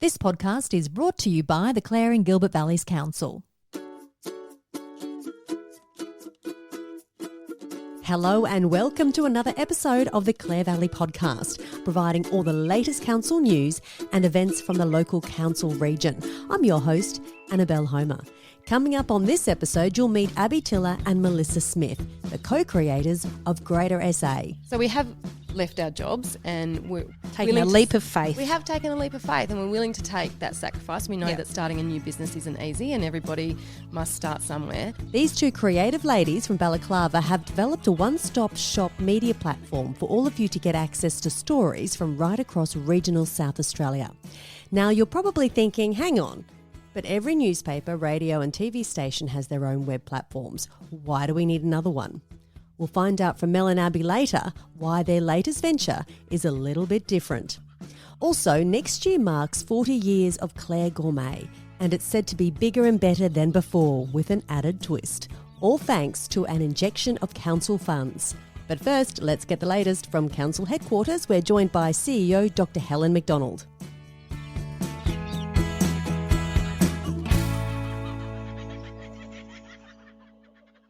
This podcast is brought to you by the Clare and Gilbert Valleys Council. Hello and welcome to another episode of the Clare Valley Podcast, providing all the latest council news and events from the local council region. I'm your host, Annabelle Homer. Coming up on this episode, you'll meet Abby Tiller and Melissa Smith, the co-creators of Greater SA. So we have left our jobs and we're taking a leap of faith. We have taken a leap of faith and we're willing to take that sacrifice. We know that starting a new business isn't easy and everybody must start somewhere. These two creative ladies from Balaclava have developed a one-stop shop media platform for all of you to get access to stories from right across regional South Australia. Now you're probably thinking, hang on, but every newspaper, radio and TV station has their own web platforms. Why do we need another one? We'll find out from Mel and Abby later why their latest venture is a little bit different. Also, next year marks 40 years of Clare Gourmet, and it's said to be bigger and better than before with an added twist, all thanks to an injection of council funds. But first, let's get the latest from council headquarters. We're joined by CEO Dr. Helen Macdonald.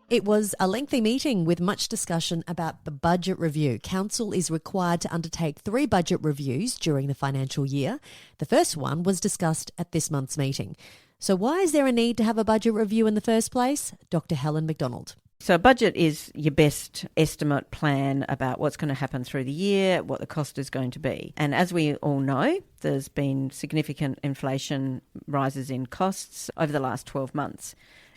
It was a lengthy meeting with much discussion about the budget review. Council is required to undertake 3 budget reviews during the financial year. The first one was discussed at this month's meeting. So why is there a need to have a budget review in the first place? Dr. Helen Macdonald. So a budget is your best estimate plan about what's going to happen through the year, what the cost is going to be. And as we all know, there's been significant inflation rises in costs over the last 12 months.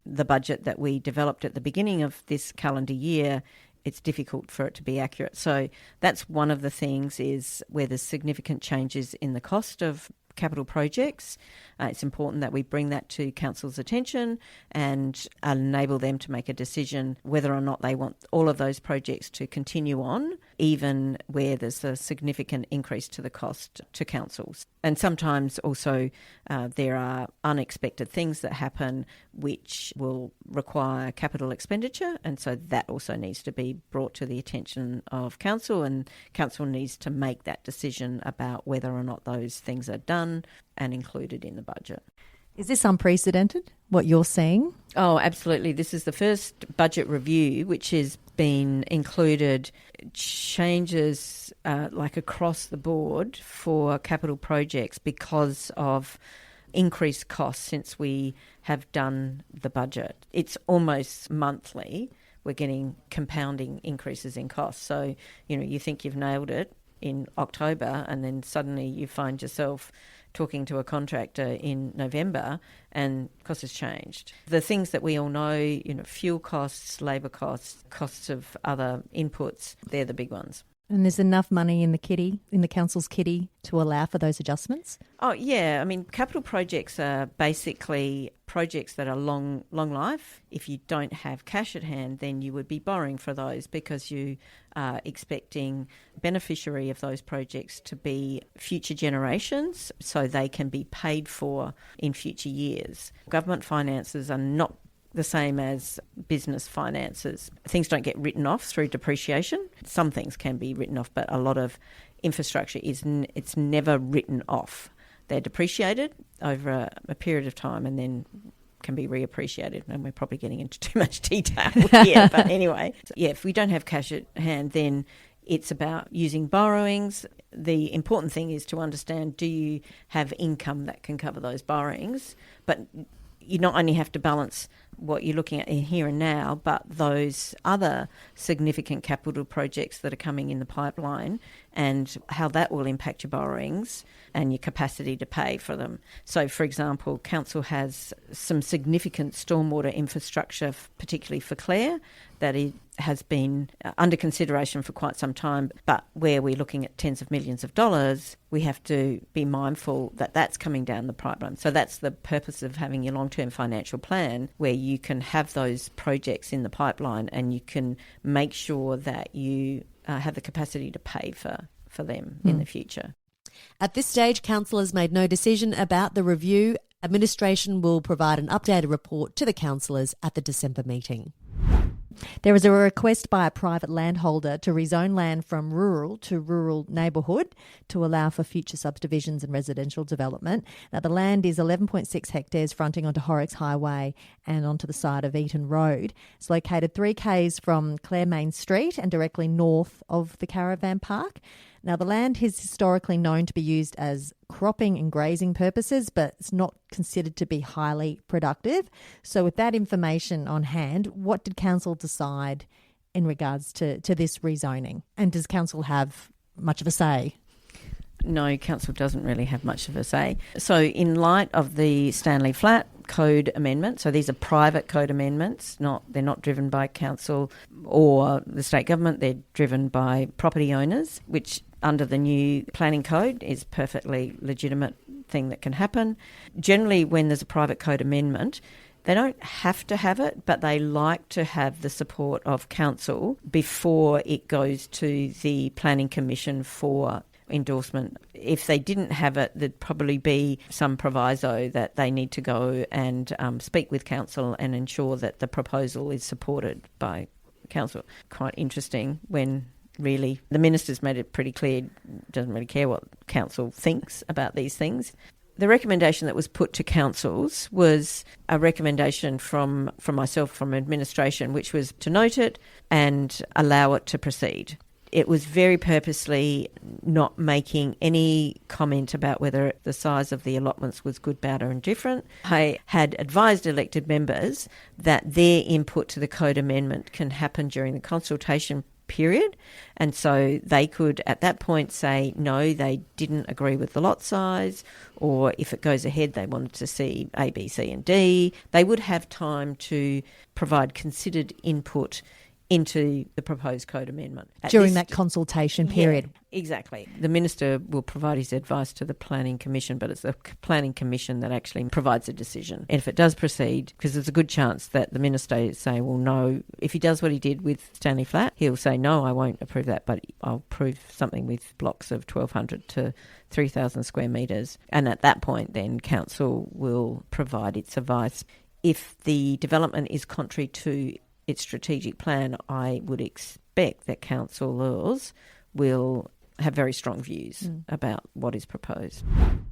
The budget that we developed at the beginning of this calendar year, it's difficult for it to be accurate. So that's one of the things is where there's significant changes in the cost of capital projects. It's important that we bring that to council's attention and enable them to make a decision whether or not they want all of those projects to continue on, even where there's a significant increase to the cost to councils. And sometimes also there are unexpected things that happen which will require capital expenditure, and so that also needs to be brought to the attention of council, and council needs to make that decision about whether or not those things are done and included in the budget. Is this unprecedented, what you're seeing? Oh, absolutely. This is the first budget review which has been included changes like across the board for capital projects because of increased costs since we have done the budget. It's almost monthly. We're getting compounding increases in costs. So, you think you've nailed it in October and then suddenly you find yourself talking to a contractor in November and costs has changed. The things that we all know, fuel costs, labour costs, costs of other inputs, they're the big ones. And there's enough money in the council's kitty to allow for those adjustments? Oh, yeah. I mean, capital projects are basically projects that are long life. If you don't have cash at hand, then you would be borrowing for those because you are expecting beneficiary of those projects to be future generations so they can be paid for in future years. Government finances are not the same as business finances. Things don't get written off through depreciation. Some things can be written off, but a lot of infrastructure it's never written off. They're depreciated over a period of time and then can be reappreciated. And we're probably getting into too much detail here. But anyway, if we don't have cash at hand, then it's about using borrowings. The important thing is to understand, do you have income that can cover those borrowings? But you not only have to balance what you're looking at in here and now, but those other significant capital projects that are coming in the pipeline and how that will impact your borrowings and your capacity to pay for them. So, for example, council has some significant stormwater infrastructure, particularly for Clare, that it has been under consideration for quite some time, but where we're looking at tens of millions of dollars, we have to be mindful that that's coming down the pipeline. So that's the purpose of having your long-term financial plan, where you can have those projects in the pipeline and you can make sure that you have the capacity to pay for them in the future. At this stage, council has made no decision about the review. Administration will provide an updated report to the councillors at the December meeting. There is a request by a private landholder to rezone land from rural to rural neighbourhood to allow for future subdivisions and residential development. Now, the land is 11.6 hectares fronting onto Horrocks Highway and onto the side of Eaton Road. It's located 3 k's from Clare Main Street and directly north of the caravan park. Now, the land is historically known to be used as cropping and grazing purposes, but it's not considered to be highly productive. So with that information on hand, what did council decide in regards to this rezoning? And does council have much of a say? No, council doesn't really have much of a say. So in light of the Stanley Flat Code amendment, so these are private code amendments, they're not driven by council or the state government, they're driven by property owners, which under the new planning code is perfectly legitimate thing that can happen. Generally, when there's a private code amendment, they don't have to have it, but they like to have the support of council before it goes to the Planning Commission for endorsement. If they didn't have it, there'd probably be some proviso that they need to go and speak with council and ensure that the proposal is supported by council. Quite interesting when really the minister's made it pretty clear, doesn't really care what council thinks about these things. The recommendation that was put to councils was a recommendation from myself, from administration, which was to note it and allow it to proceed. It was very purposely not making any comment about whether the size of the allotments was good, bad or indifferent. I had advised elected members that their input to the code amendment can happen during the consultation period, and so they could at that point say no, they didn't agree with the lot size, or if it goes ahead they wanted to see A, B, C and D. They would have time to provide considered input into the proposed code amendment. During that consultation period. Yeah, exactly. The Minister will provide his advice to the Planning Commission, but it's the Planning Commission that actually provides a decision. And if it does proceed, because there's a good chance that the Minister is saying, well, no, if he does what he did with Stanley Flat, he'll say, no, I won't approve that, but I'll approve something with blocks of 1,200 to 3,000 square metres. And at that point, then Council will provide its advice. If the development is contrary to its strategic plan, I would expect that councillors will have very strong views about what is proposed.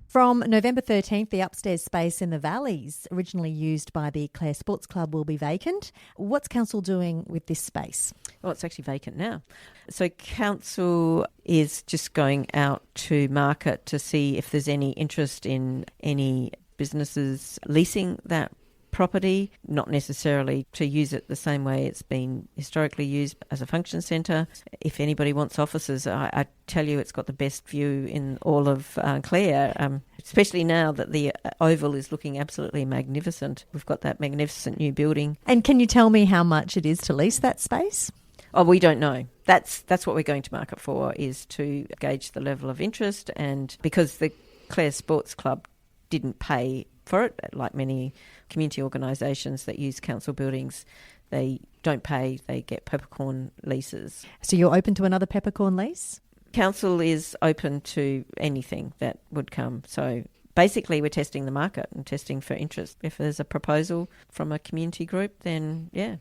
From November 13th, the upstairs space in the Valleys, originally used by the Clare Sports Club, will be vacant. What's council doing with this space? Well, it's actually vacant now. So council is just going out to market to see if there's any interest in any businesses leasing that property, not necessarily to use it the same way it's been historically used as a function centre. If anybody wants offices, I tell you it's got the best view in all of Clare, especially now that the Oval is looking absolutely magnificent. We've got that magnificent new building. And can you tell me how much it is to lease that space? Oh, we don't know. That's what we're going to market for, is to gauge the level of interest, and because the Clare Sports Club didn't pay for it, like many community organisations that use council buildings, they don't pay, they get peppercorn leases. So you're open to another peppercorn lease? Council is open to anything that would come. So basically we're testing the market and testing for interest. If there's a proposal from a community group, then yeah.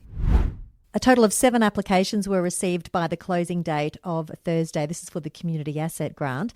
A total of 7 applications were received by the closing date of Thursday. This is for the Community Asset Grant.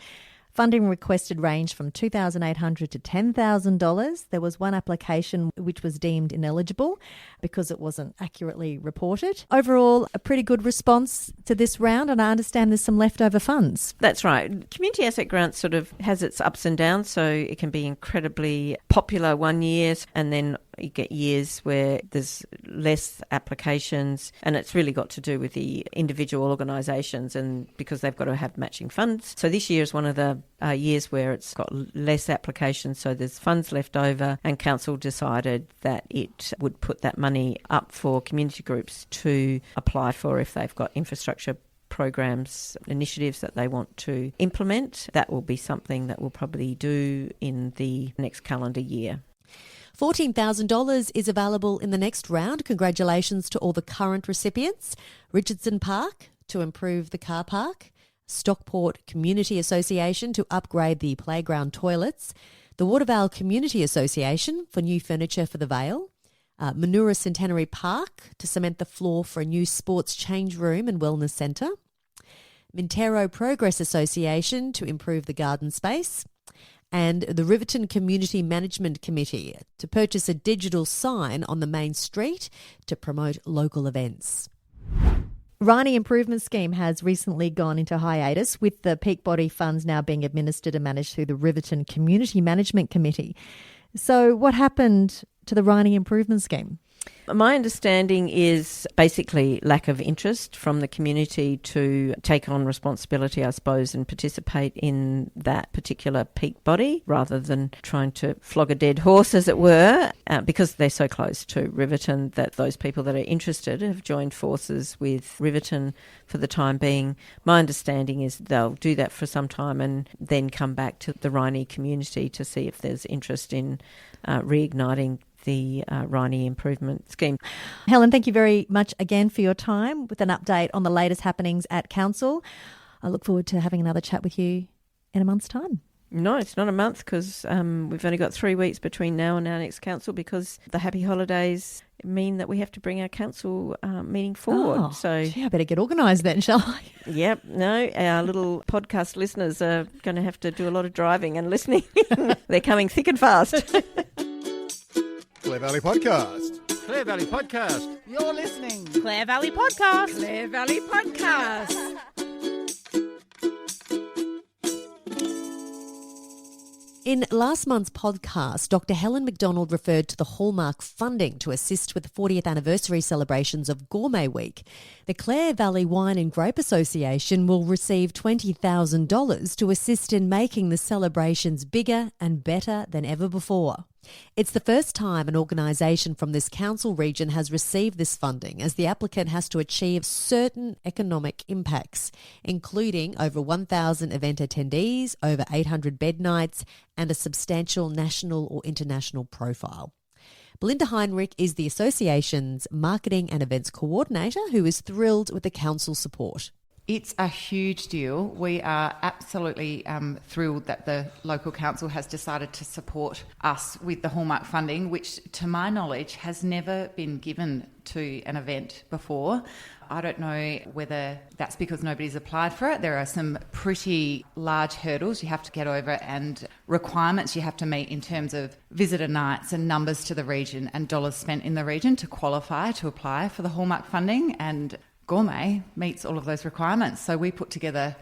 Funding requested ranged from $2,800 to $10,000. There was one application which was deemed ineligible because it wasn't accurately reported. Overall, a pretty good response to this round, and I understand there's some leftover funds. That's right. Community Asset Grant sort of has its ups and downs, so it can be incredibly popular one year and then you get years where there's less applications, and it's really got to do with the individual organisations and because they've got to have matching funds. So this year is one of the years where it's got less applications, so there's funds left over, and council decided that it would put that money up for community groups to apply for if they've got infrastructure programs, initiatives that they want to implement. That will be something that we'll probably do in the next calendar year. $14,000 is available in the next round. Congratulations to all the current recipients. Richardson Park to improve the car park, Stockport Community Association to upgrade the playground toilets, the Watervale Community Association for new furniture for the Vale, Manura Centenary Park to cement the floor for a new sports change room and wellness centre, Mintero Progress Association to improve the garden space, and the Riverton Community Management Committee to purchase a digital sign on the main street to promote local events. Rhynie Improvement Scheme has recently gone into hiatus, with the peak body funds now being administered and managed through the Riverton Community Management Committee. So what happened to the Rhynie Improvement Scheme? My understanding is basically lack of interest from the community to take on responsibility, I suppose, and participate in that particular peak body rather than trying to flog a dead horse, as it were, because they're so close to Riverton that those people that are interested have joined forces with Riverton for the time being. My understanding is they'll do that for some time and then come back to the Rhynie community to see if there's interest in reigniting the Rhynie Improvement Scheme. Helen, thank you very much again for your time with an update on the latest happenings at Council. I look forward to having another chat with you in a month's time. No, it's not a month because we've only got 3 weeks between now and our next council because the happy holidays mean that we have to bring our council meeting forward. Oh, so gee, I better get organised then, shall I? Yep, no, our little podcast listeners are going to have to do a lot of driving and listening. They're coming thick and fast. Clare Valley Podcast. Clare Valley Podcast. You're listening. Clare Valley Podcast. Clare Valley Podcast. In last month's podcast, Dr. Helen Macdonald referred to the Hallmark funding to assist with the 40th anniversary celebrations of Gourmet Week. The Clare Valley Wine and Grape Association will receive $20,000 to assist in making the celebrations bigger and better than ever before. It's the first time an organisation from this council region has received this funding, as the applicant has to achieve certain economic impacts, including over 1,000 event attendees, over 800 bed nights, and a substantial national or international profile. Belinda Heinrich is the association's marketing and events coordinator, who is thrilled with the council's support. It's a huge deal. We are absolutely thrilled that the local council has decided to support us with the Hallmark funding, which to my knowledge has never been given to an event before. I don't know whether that's because nobody's applied for it. There are some pretty large hurdles you have to get over and requirements you have to meet in terms of visitor nights and numbers to the region and dollars spent in the region to qualify to apply for the Hallmark funding, and Gourmet meets all of those requirements. So we put together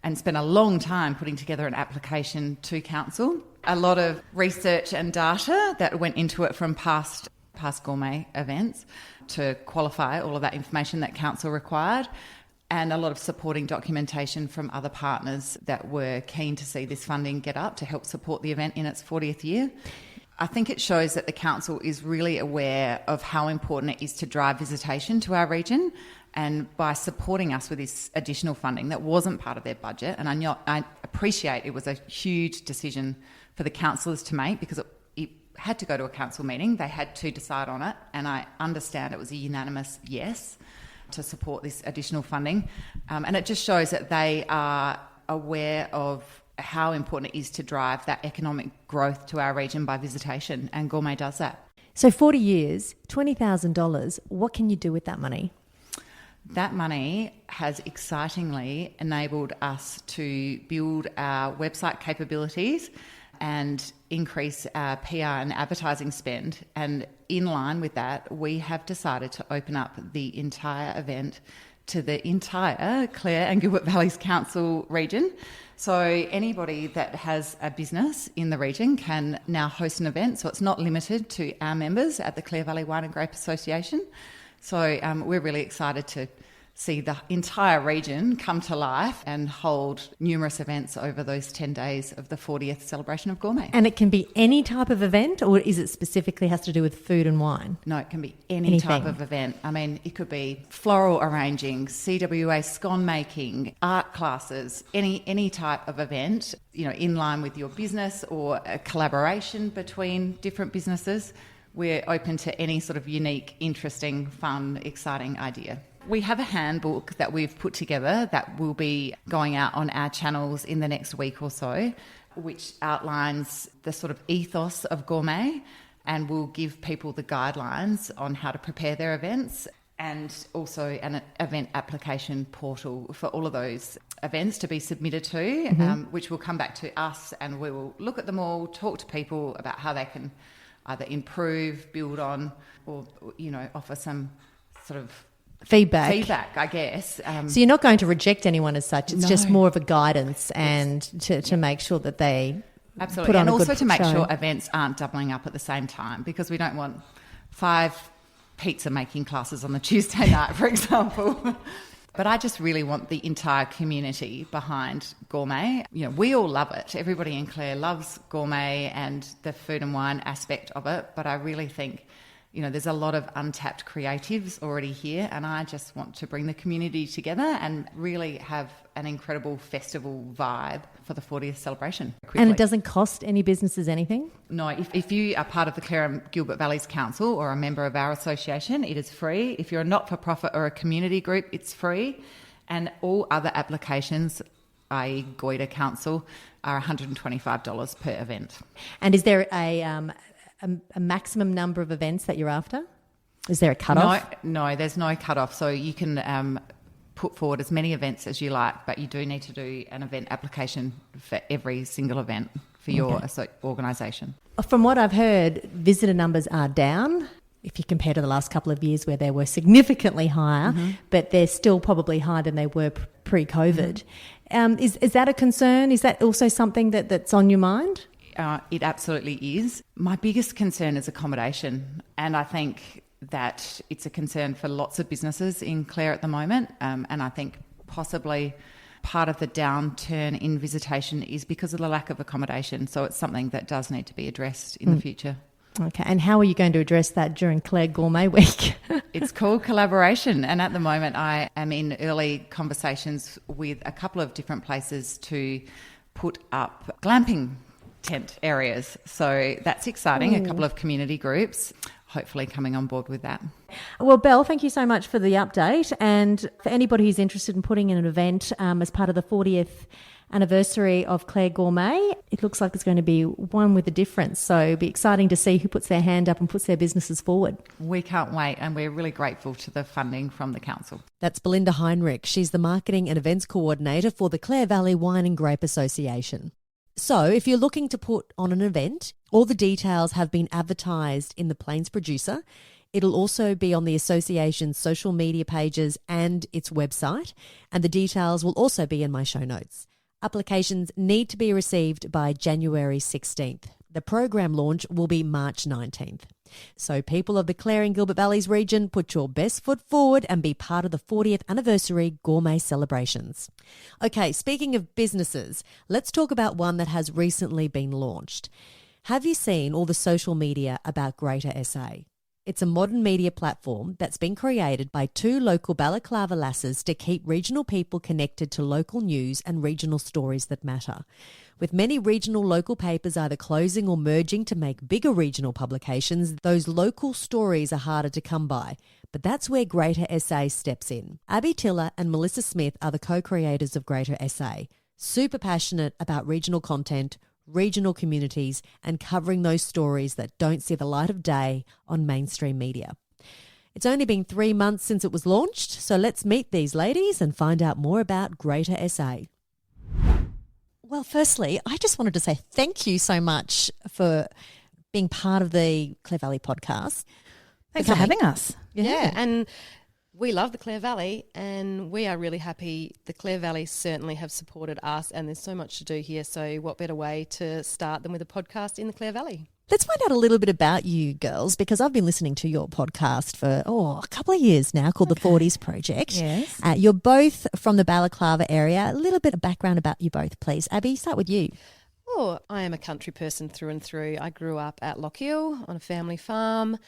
and spent a long time putting together an application to council. A lot of research and data that went into it from past Gourmet events to qualify all of that information that council required, and a lot of supporting documentation from other partners that were keen to see this funding get up to help support the event in its 40th year. I think it shows that the council is really aware of how important it is to drive visitation to our region, and by supporting us with this additional funding that wasn't part of their budget, and I appreciate it was a huge decision for the councillors to make because it had to go to a council meeting. They had to decide on it, and I understand it was a unanimous yes to support this additional funding. And it just shows that they are aware of how important it is to drive that economic growth to our region by visitation, and Gourmet does that. So 40 years, $20,000, what can you do with that money? That money has excitingly enabled us to build our website capabilities and increase our PR and advertising spend. And in line with that, we have decided to open up the entire event to the entire Clare and Gilbert Valleys Council region. So anybody that has a business in the region can now host an event. So it's not limited to our members at the Clare Valley Wine and Grape Association. So we're really excited to see the entire region come to life and hold numerous events over those 10 days of the 40th celebration of Gourmet. And it can be any type of event, or is it specifically has to do with food and wine? No, it can be any type of event. I mean, it could be floral arranging, CWA scone making, art classes, any type of event, you know, in line with your business or a collaboration between different businesses. We're open to any sort of unique, interesting, fun, exciting idea. We have a handbook that we've put together that will be going out on our channels in the next week or so, which outlines the sort of ethos of Gourmet and we'll give people the guidelines on how to prepare their events, and also an event application portal for all of those events to be submitted to, which will come back to us, and we will look at them all, talk to people about how they can either improve, build on, or, offer some sort of feedback, I guess. So you're not going to reject anyone as such. It's No. just more of a guidance and to make sure that they Absolutely. put on And a also good to make show. sure events aren't doubling up at the same time, because we don't want 5 pizza making classes on the Tuesday night, for example. But I just really want the entire community behind gourmet. We all love it. Everybody in Clare loves gourmet and the food and wine aspect of it. But I really think, there's a lot of untapped creatives already here, and I just want to bring the community together and really have an incredible festival vibe for the 40th celebration. Quickly. And it doesn't cost any businesses anything? No, if you are part of the Clare and Gilbert Valleys Council or a member of our association, it is free. If you're a not-for-profit or a community group, it's free. And all other applications, i.e. Goiter Council, are $125 per event. And is there a maximum number of events that you're after? Is there a cut-off? No, there's no cut-off. So you can put forward as many events as you like, but you do need to do an event application for every single event for your organisation. From what I've heard, visitor numbers are down if you compare to the last couple of years where they were significantly higher, but they're still probably higher than they were pre-COVID. Is that a concern? Is that also something that's on your mind? It absolutely is. My biggest concern is accommodation, and I think that it's a concern for lots of businesses in Clare at the moment, and I think possibly part of the downturn in visitation is because of the lack of accommodation, so it's something that does need to be addressed in the future. Okay, and how are you going to address that during Clare Gourmet Week? It's called collaboration, and at the moment I am in early conversations with a couple of different places to put up glamping tent areas. So that's exciting. A couple of community groups hopefully coming on board with that. Well, Belle, thank you so much for the update. And for anybody who's interested in putting in an event as part of the 40th anniversary of Clare Gourmet, it looks like it's going to be one with a difference. So it'll be exciting to see who puts their hand up and puts their businesses forward. We can't wait, and we're really grateful to the funding from the council. That's Belinda Heinrich. She's the Marketing and Events Coordinator for the Clare Valley Wine and Grape Association. So if you're looking to put on an event, all the details have been advertised in the Plains Producer. It'll also be on the association's social media pages and its website, and the details will also be in my show notes. Applications need to be received by January 16th. The program launch will be March 19th. So people of the Clare and Gilbert Valleys region, put your best foot forward and be part of the 40th anniversary gourmet celebrations. Okay, speaking of businesses, let's talk about one that has recently been launched. Have you seen all the social media about Greater SA? It's a modern media platform that's been created by 2 local balaclava lasses to keep regional people connected to local news and regional stories that matter. With many regional local papers either closing or merging to make bigger regional publications, those local stories are harder to come by. But that's where Greater SA steps in. Abby Tiller and Melissa Smith are the co-creators of Greater SA, super passionate about regional content, regional communities, and covering those stories that don't see the light of day on mainstream media. It's only been 3 months since it was launched, so let's meet these ladies and find out more about Greater SA. Well, firstly, I just wanted to say thank you so much for being part of the Clare Valley podcast. Thanks for having us. Yeah, and we love the Clare Valley, and we are really happy. The Clare Valley certainly have supported us, and there's so much to do here. So what better way to start than with a podcast in the Clare Valley? Let's find out a little bit about you girls, because I've been listening to your podcast for a couple of years now, called The 40s Project. Yes. You're both from the Balaclava area. A little bit of background about you both, please. Abby, start with you. Oh, I am a country person through and through. I grew up at Lockhill on a family farm,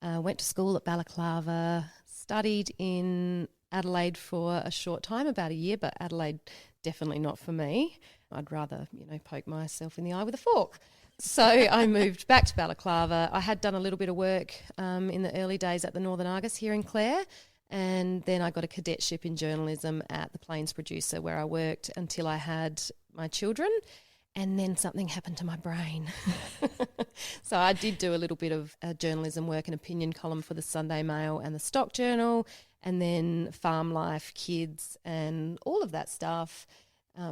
went to school at Balaclava, studied in Adelaide for a short time, about a year, but Adelaide definitely not for me. I'd rather, poke myself in the eye with a fork. So I moved back to Balaclava. I had done a little bit of work in the early days at the Northern Argus here in Clare, and then I got a cadetship in journalism at the Plains Producer, where I worked until I had my children, and then something happened to my brain. So I did do a little bit of journalism work and opinion column for the Sunday Mail and the Stock Journal, and then farm life, kids and all of that stuff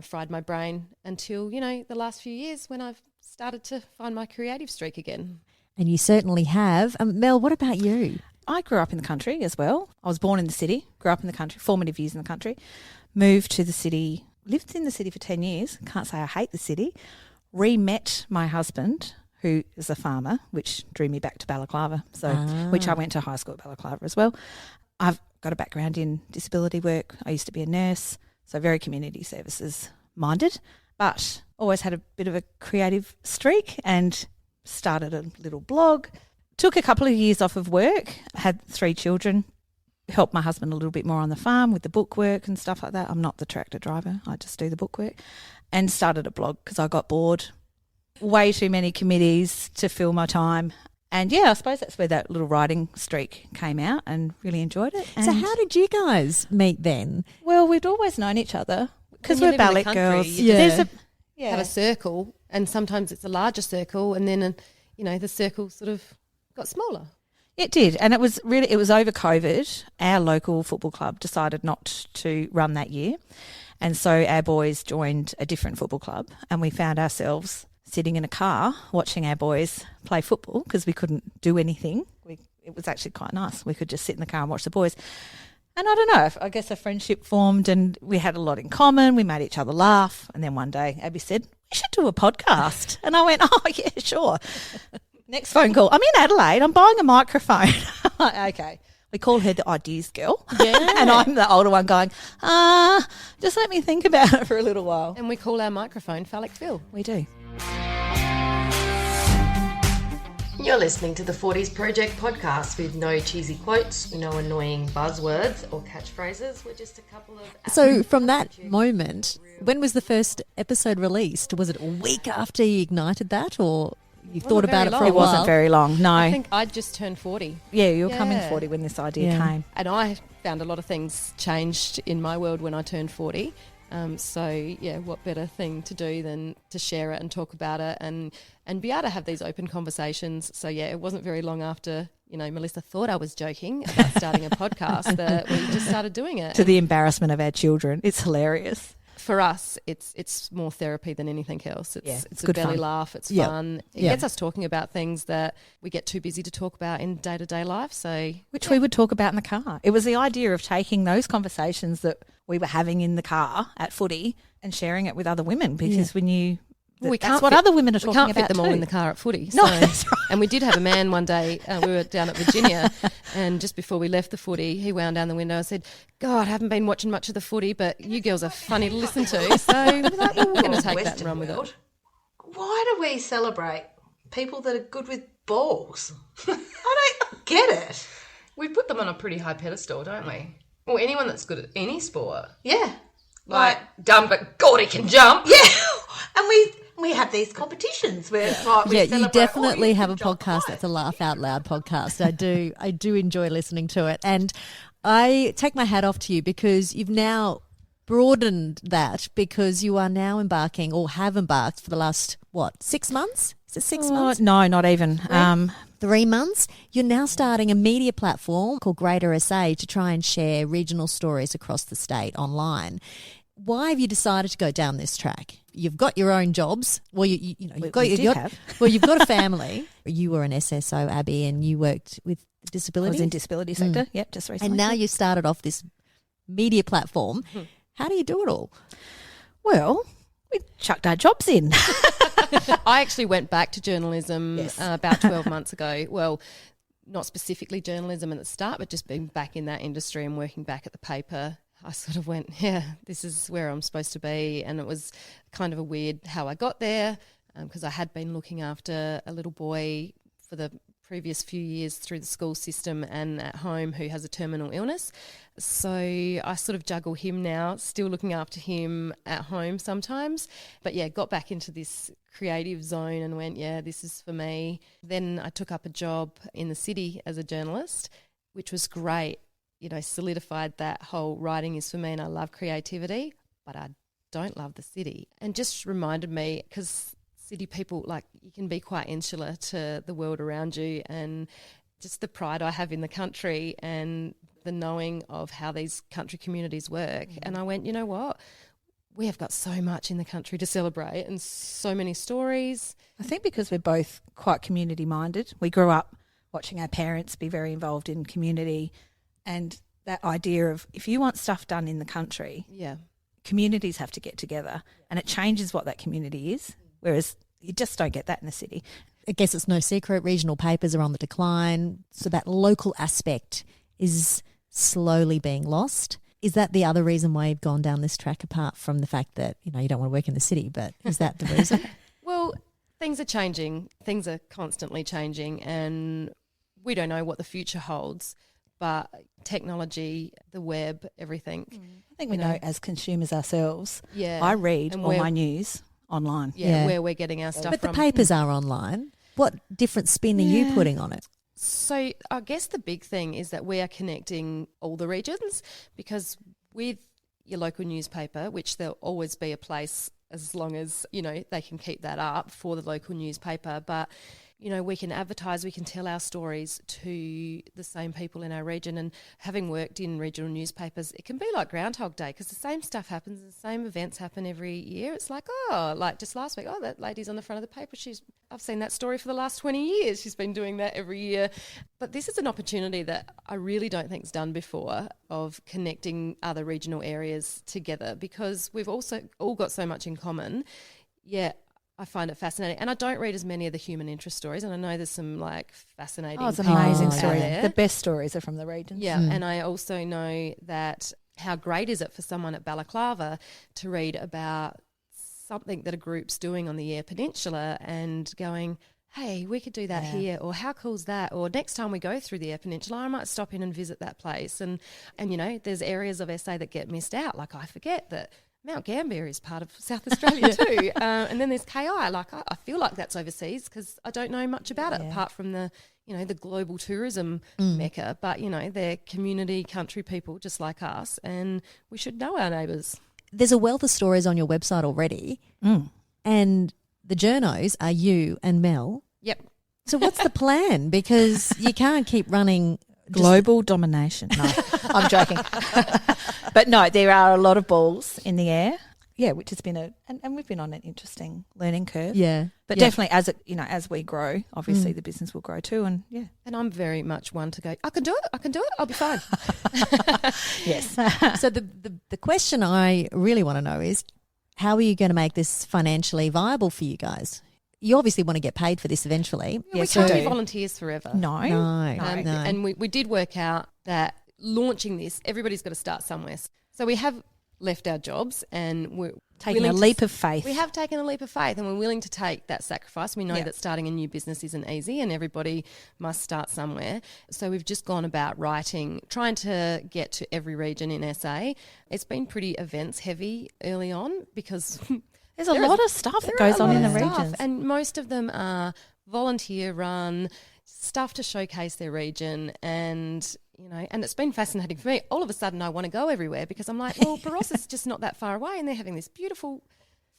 fried my brain until, the last few years when I've started to find my creative streak again. And you certainly have. Mel, what about you? I grew up in the country as well. I was born in the city, grew up in the country, formative years in the country, moved to the city, lived in the city for 10 years. Can't say I hate the city. Re-met my husband, who is a farmer, which drew me back to Balaclava, which I went to high school at Balaclava as well. I've got a background in disability work. I used to be a nurse, so very community services minded, but always had a bit of a creative streak and started a little blog. Took a couple of years off of work, had 3 children, helped my husband a little bit more on the farm with the book work and stuff like that. I'm not the tractor driver, I just do the book work, and started a blog because I got bored. Way too many committees to fill my time. And, I suppose that's where that little writing streak came out and really enjoyed it. So how did you guys meet then? Well, we'd always known each other because When we're you live in the ballet country, girls. you just There's have a circle, and sometimes it's a larger circle, and then, the circle sort of got smaller. It did, and it was over COVID. Our local football club decided not to run that year, and so our boys joined a different football club, and we found ourselves sitting in a car watching our boys play football because we couldn't do anything. It was actually quite nice. We could just sit in the car and watch the boys. And I don't know, I guess a friendship formed and we had a lot in common. We made each other laugh. And then one day Abby said, we should do a podcast. And I went, oh, yeah, sure. Next phone call, I'm in Adelaide. I'm buying a microphone. Okay. We call her the ideas girl. Yeah. And I'm the older one going, just let me think about it for a little while. And we call our microphone Phallic Phil. We do. You're listening to the 40s Project podcast with no cheesy quotes, no annoying buzzwords or catchphrases. We're just a couple of... So from that moment, when was the first episode released? Was it a week after you ignited that, or you thought about it for a while? It wasn't very long, no. I think I'd just turned 40. Yeah, you were coming 40 when this idea came. And I found a lot of things changed in my world when I turned 40. What better thing to do than to share it and talk about it and be able to have these open conversations. So, it wasn't very long after, Melissa thought I was joking about starting a podcast that we just started doing it. To the embarrassment of our children. It's hilarious. For us, it's more therapy than anything else. It's a good belly fun. laugh. It's Yep. fun. It Yep. gets us talking about things that we get too busy to talk about in day-to-day life. So, Which we would talk about in the car. It was the idea of taking those conversations that we were having in the car at footy and sharing it with other women because we knew that's what other women are talking about. We can't fit them all too. in the car at footy. No, So. that's right. And we did have a man one day, we were down at Virginia, and just before we left the footy, he wound down the window and said, God, I haven't been watching much of the footy, but you girls are funny to listen to. So we're like, well, we're going to take that and run with it. Why do we celebrate people that are good with balls? I don't get it. We put them on a pretty high pedestal, don't we? Well, anyone that's good at any sport. Yeah. Like, dumb, but God, he can jump. Yeah. And we have these competitions where it's like we You celebrate, definitely you have a can jump podcast high. that's a laugh out loud podcast. I do enjoy listening to it, and I take my hat off to you because you've now broadened that because you are now embarking or have embarked for the last 6 months? Is it 6 months? No, not even. 3 months. You're now starting a media platform called Greater SA to try and share regional stories across the state online. Why have you decided to go down this track? You've got your own jobs. Well, you've got a family. You were an SSO, Abby, and you worked with disability. I was in disability sector. Yep, just recently. And now you started off this media platform. How do you do it all? Well, we chucked our jobs in. I actually went back to journalism about 12 months ago. Well, not specifically journalism at the start, but just being back in that industry and working back at the paper. I sort of went, this is where I'm supposed to be. And it was kind of a weird how I got there because I had been looking after a little boy for the previous few years through the school system and at home who has a terminal illness. So I sort of juggle him now, still looking after him at home sometimes. But got back into this creative zone and went, this is for me. Then I took up a job in the city as a journalist, which was great. Solidified that whole writing is for me and I love creativity, but I don't love the city. And just reminded me, because city people, like you can be quite insular to the world around you, and just the pride I have in the country and the knowing of how these country communities work. And I went, you know what? We have got so much in the country to celebrate and so many stories. I think because we're both quite community minded, we grew up watching our parents be very involved in community, and that idea of if you want stuff done in the country, communities have to get together and it changes what that community is, whereas you just don't get that in the city. I guess it's no secret regional papers are on the decline, so that local aspect is slowly being lost. Is that the other reason why you've gone down this track, apart from the fact that, you know, you don't want to work in the city, but is that the reason? Well, things are changing. Things are constantly changing, and we don't know what the future holds, but technology, the web, everything. I think we know as consumers ourselves. Yeah. I read And all my news online. Where we're getting our stuff But from. the papers are online. What different spin are you putting on it? So I guess the big thing is that we are connecting all the regions, because with your local newspaper, which there'll always be a place as long as, you know, they can keep that up for the local newspaper, but you know, we can advertise, we can tell our stories to the same people in our region. And having worked in regional newspapers, it can be like Groundhog Day, because the same stuff happens, the same events happen every year. It's like, oh, like just last week, oh, that lady's on the front of the paper. I've seen that story for the last 20 years. She's been doing that every year. But this is an opportunity that I really don't think is done before, of connecting other regional areas together, because we've also all got so much in common. Yeah, I find it fascinating. And I don't read as many of the human interest stories, and I know there's some like fascinating it's amazing out stories. there. The best stories are from the regions. Yeah, and I also know that how great is it for someone at Balaclava to read about something that a group's doing on the Eyre Peninsula and going, hey, we could do that here, or how cool's that, or next time we go through the Eyre Peninsula, I might stop in and visit that place. And you know, there's areas of SA that get missed out. Like I forget that Mount Gambier is part of South Australia too. And then there's KI. Like I feel like that's overseas because I don't know much about it apart from the, you know, the global tourism mecca. But, you know, they're community, country people just like us, and we should know our neighbours. There's a wealth of stories on your website already, and the journos are you and Mel. Yep. So what's the plan? Because you can't keep running global domination. No, I'm joking. But no, there are a lot of balls in the air. Yeah, which has been and we've been on an interesting learning curve. Yeah. But definitely as we grow, obviously the business will grow too, and And I'm very much one to go, I can do it, I'll be fine. Yes. So the question I really want to know is, how are you going to make this financially viable for you guys? You obviously want to get paid for this eventually. We can't be volunteers forever. No. And we did work out that launching this, everybody's got to start somewhere. So we have left our jobs and we're taking a leap of faith. We have taken a leap of faith, and we're willing to take that sacrifice. We know that starting a new business isn't easy, and everybody must start somewhere. So we've just gone about trying to get to every region in SA. It's been pretty events heavy early on because there's a lot of stuff that goes on in the regions. And most of them are volunteer run, stuff to showcase their region, and you know, and it's been fascinating for me. All of a sudden I want to go everywhere because I'm like, well, Barossa's just not that far away, and they're having this beautiful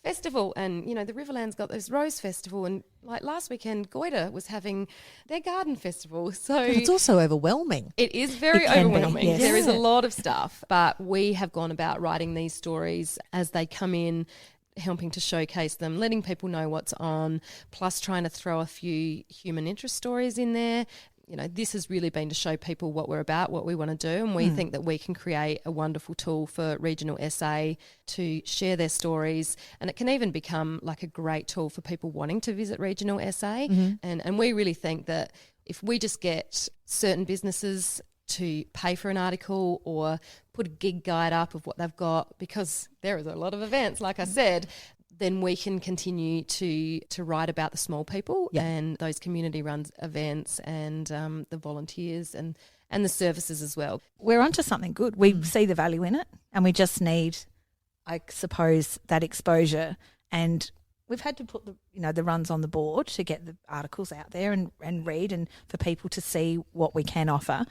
festival, and you know, the Riverland's got this Rose Festival, and like last weekend Goita was having their garden festival. So it's also overwhelming. It is very overwhelming. Yes. There is a lot of stuff, but we have gone about writing these stories as they come in, helping to showcase them, letting people know what's on, plus trying to throw a few human interest stories in there. You know, this has really been to show people what we're about, what we want to do, and we think that we can create a wonderful tool for regional SA to share their stories, and it can even become like a great tool for people wanting to visit regional SA. And we really think that if we just get certain businesses to pay for an article or put a gig guide up of what they've got, because there is a lot of events, like I said, then we can continue to write about the small people and those community run events and the volunteers and the services as well. We're onto something good. We see the value in it, and we just need, I suppose, that exposure. And we've had to put the runs on the board to get the articles out there and read, and for people to see what we can offer.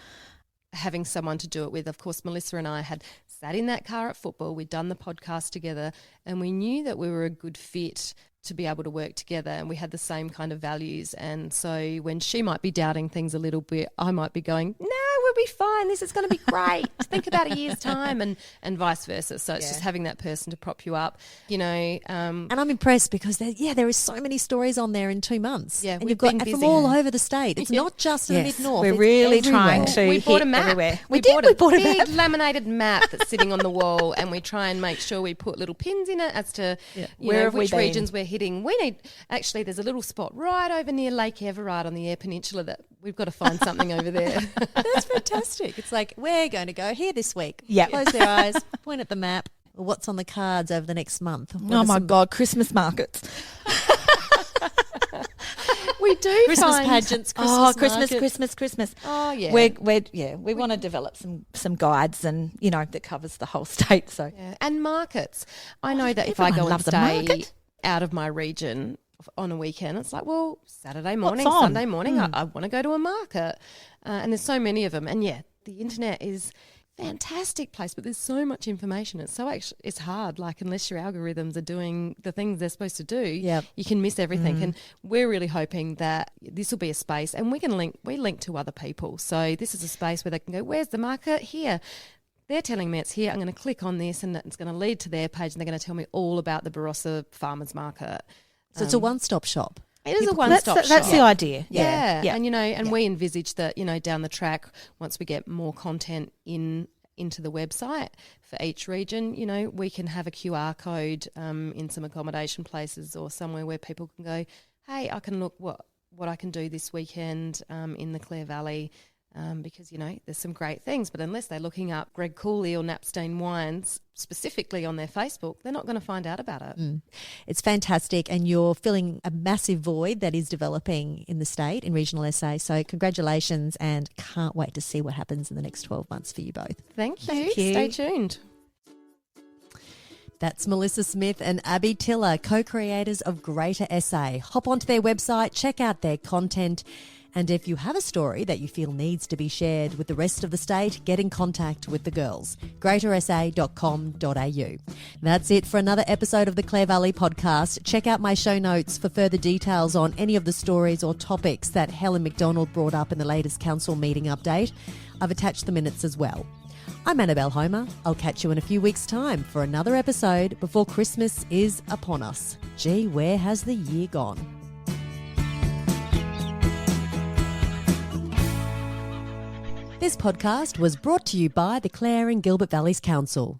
Having someone to do it with. Of course, Melissa and I had sat in that car at football, we'd done the podcast together, and we knew that we were a good fit to be able to work together, and we had the same kind of values. And so when she might be doubting things a little bit, I might be going, no, we'll be fine. This is going to be great. Think about a year's time, and vice versa. So it's just having that person to prop you up, you know. And I'm impressed because there is so many stories on there in 2 months. Yeah, and we've you've got been busy. from all over the state. It's not just in the mid-north. We're it's really everywhere. trying to We bought hit a map. everywhere. We bought a big map. laminated map that's sitting on the wall, and we try and make sure we put little pins in it as to Where have we which been? regions we're hitting. We need actually. There's a little spot right over near Lake Everard on the Eyre Peninsula that we've got to find something over there. That's fantastic. It's like, we're going to go here this week. Yep. Close their eyes, point at the map. What's on the cards over the next month? Oh my God, Christmas markets. We do Christmas find pageants, Christmas. Oh yeah. We want to develop some guides and that covers the whole state. So And markets. I know that if I go everyone and loves a stay market. out of my region on a weekend, it's like, well, Saturday morning, What's on? Sunday morning, I want to go to a market. And there's so many of them. And the internet is a fantastic place, but there's so much information. It's hard. Like, unless your algorithms are doing the things they're supposed to do, you can miss everything. And we're really hoping that this will be a space, and we link to other people. So this is a space where they can go, where's the market? Here. They're telling me it's here. I'm going to click on this, and it's going to lead to their page, and they're going to tell me all about the Barossa Farmers Market. So it's a one-stop shop. It is a one-stop shop. That's the idea. Yeah. Yeah. And we envisage that, down the track, once we get more content into the website for each region, we can have a QR code in some accommodation places or somewhere where people can go, hey, I can look what I can do this weekend in the Clare Valley. Because, there's some great things, but unless they're looking up Greg Cooley or Napstein wines specifically on their Facebook, they're not going to find out about it. It's fantastic, and you're filling a massive void that is developing in the state, in regional SA. So congratulations, and can't wait to see what happens in the next 12 months for you both. Thank you. Stay tuned. That's Melissa Smith and Abby Tiller, co-creators of Greater SA. Hop onto their website, check out their content. And if you have a story that you feel needs to be shared with the rest of the state, get in contact with the girls. greatersa.com.au. That's it for another episode of the Clare Valley Podcast. Check out my show notes for further details on any of the stories or topics that Helen Macdonald brought up in the latest council meeting update. I've attached the minutes as well. I'm Annabelle Homer. I'll catch you in a few weeks' time for another episode before Christmas is upon us. Gee, where has the year gone? This podcast was brought to you by the Clare and Gilbert Valleys Council.